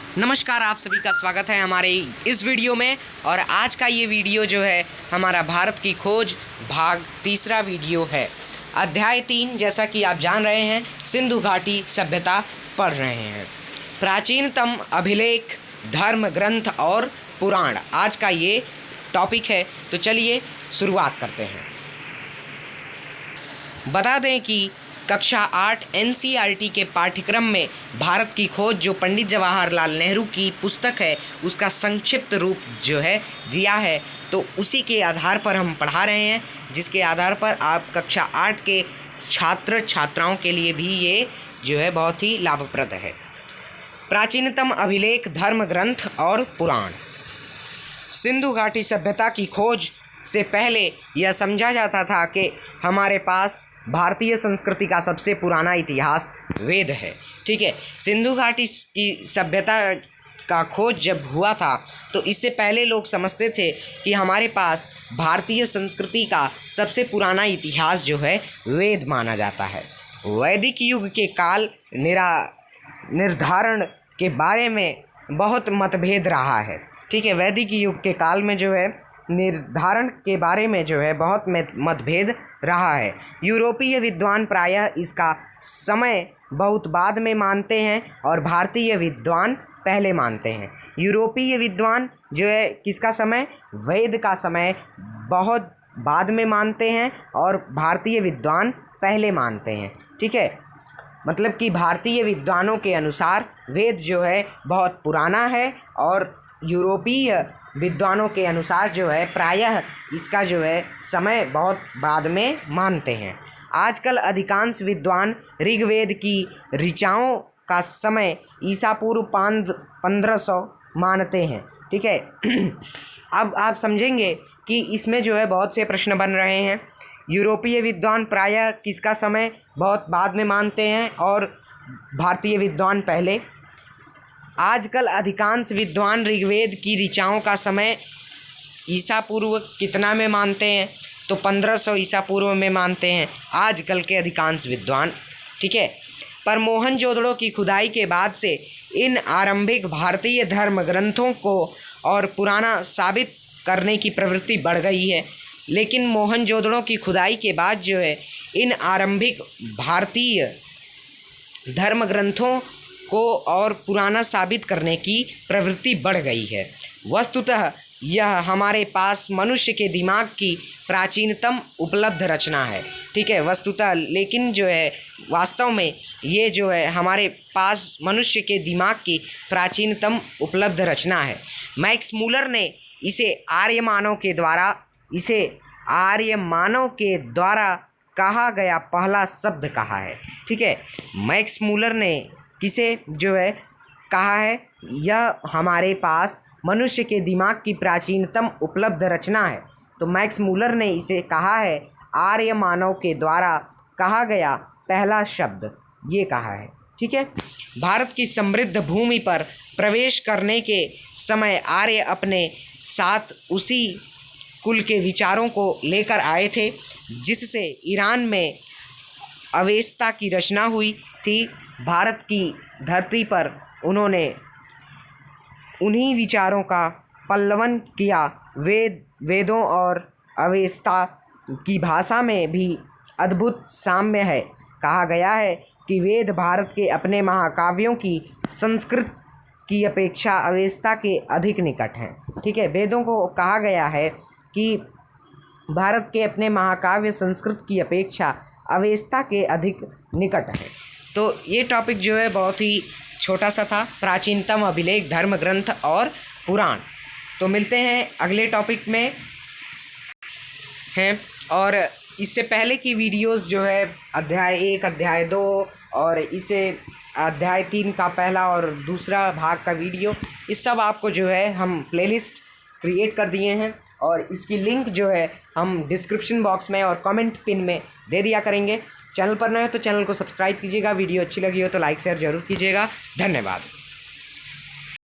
नमस्कार, आप सभी का स्वागत है हमारे इस वीडियो में। और आज का ये वीडियो जो है हमारा भारत की खोज भाग तीसरा वीडियो है। अध्याय 3, जैसा कि आप जान रहे हैं, सिंधु घाटी सभ्यता पढ़ रहे हैं। प्राचीनतम अभिलेख, धर्म ग्रंथ और पुराण आज का ये टॉपिक है। तो चलिए शुरुआत करते हैं। बता दें कि कक्षा 8 NCERT के पाठ्यक्रम में भारत की खोज जो पंडित जवाहरलाल नेहरू की पुस्तक है उसका संक्षिप्त रूप जो है दिया है, तो उसी के आधार पर हम पढ़ा रहे हैं, जिसके आधार पर आप कक्षा 8 के छात्र छात्राओं के लिए भी ये जो है बहुत ही लाभप्रद है। प्राचीनतम अभिलेख, धर्म ग्रंथ और पुराण। सिंधु घाटी सभ्यता की खोज से पहले यह समझा जाता था कि हमारे पास भारतीय संस्कृति का सबसे पुराना इतिहास वेद है। ठीक है, सिंधु घाटी की सभ्यता का खोज जब हुआ था तो इससे पहले लोग समझते थे कि हमारे पास भारतीय संस्कृति का सबसे पुराना इतिहास जो है वेद माना जाता है। वैदिक युग के काल निर्धारण के बारे में बहुत मतभेद रहा है। ठीक है, वैदिक युग के काल में जो है निर्धारण के बारे में जो है बहुत मतभेद रहा है। यूरोपीय विद्वान प्रायः इसका समय बहुत बाद में मानते हैं और भारतीय विद्वान पहले मानते हैं। यूरोपीय विद्वान जो है किसका समय, वेद का समय बहुत बाद में मानते हैं और भारतीय विद्वान पहले मानते हैं। ठीक है, मतलब कि भारतीय विद्वानों के अनुसार वेद जो है बहुत पुराना है और यूरोपीय विद्वानों के अनुसार जो है प्रायः इसका जो है समय बहुत बाद में मानते हैं। आजकल अधिकांश विद्वान ऋग्वेद की ऋचाओं का समय ईसा पूर्व 1500 मानते हैं। ठीक है, अब आप समझेंगे कि इसमें जो है बहुत से प्रश्न बन रहे हैं। यूरोपीय विद्वान प्रायः किसका समय बहुत बाद में मानते हैं और भारतीय विद्वान पहले। आजकल अधिकांश विद्वान ऋग्वेद की ऋचाओं का समय ईसा पूर्व कितना में मानते हैं, तो 1500 ईसा पूर्व में मानते हैं आजकल के अधिकांश विद्वान। ठीक है, पर मोहनजोदड़ो की खुदाई के बाद से इन आरंभिक भारतीय धर्म ग्रंथों को और पुराना साबित करने की प्रवृत्ति बढ़ गई है। लेकिन मोहनजोदड़ो की खुदाई के बाद जो है इन आरंभिक भारतीय धर्म ग्रंथों को और पुराना साबित करने की प्रवृत्ति बढ़ गई है। वस्तुतः यह हमारे पास मनुष्य के दिमाग की प्राचीनतम उपलब्ध रचना है। ठीक है, वस्तुतः, लेकिन जो है वास्तव में ये जो है हमारे पास मनुष्य के दिमाग की प्राचीनतम उपलब्ध रचना है। मैक्स मूलर ने इसे आर्यमानव के द्वारा कहा गया पहला शब्द कहा है। ठीक है, मैक्स मूलर ने किसे जो है कहा है, यह हमारे पास मनुष्य के दिमाग की प्राचीनतम उपलब्ध रचना है। तो मैक्स मूलर ने इसे कहा है आर्य मानव के द्वारा कहा गया पहला शब्द, ये कहा है। ठीक है, भारत की समृद्ध भूमि पर प्रवेश करने के समय आर्य अपने साथ उसी कुल के विचारों को लेकर आए थे जिससे ईरान में अवेस्ता की रचना हुई थी। भारत की धरती पर उन्होंने उन्हीं विचारों का पल्लवन किया। वेदों और अवेस्ता की भाषा में भी अद्भुत साम्य है। कहा गया है कि वेद भारत के अपने महाकाव्यों की संस्कृत की अपेक्षा अवेस्ता के अधिक निकट हैं। ठीक है, वेदों को कहा गया है कि भारत के अपने महाकाव्य संस्कृत की अपेक्षा अवेस्ता के अधिक निकट है। तो ये टॉपिक जो है बहुत ही छोटा सा था, प्राचीनतम अभिलेख, धर्म ग्रंथ और पुराण। तो मिलते हैं अगले टॉपिक में हैं। और इससे पहले की वीडियोस जो है अध्याय 1, अध्याय 2 और इसे अध्याय 3 का पहला और दूसरा भाग का वीडियो, इस सब आपको जो है हम प्लेलिस्ट क्रिएट कर दिए हैं और इसकी लिंक जो है हम डिस्क्रिप्शन बॉक्स में और कमेंट पिन में दे दिया करेंगे। चैनल पर नए हो तो चैनल को सब्सक्राइब कीजिएगा। वीडियो अच्छी लगी हो तो लाइक शेयर ज़रूर कीजिएगा। धन्यवाद।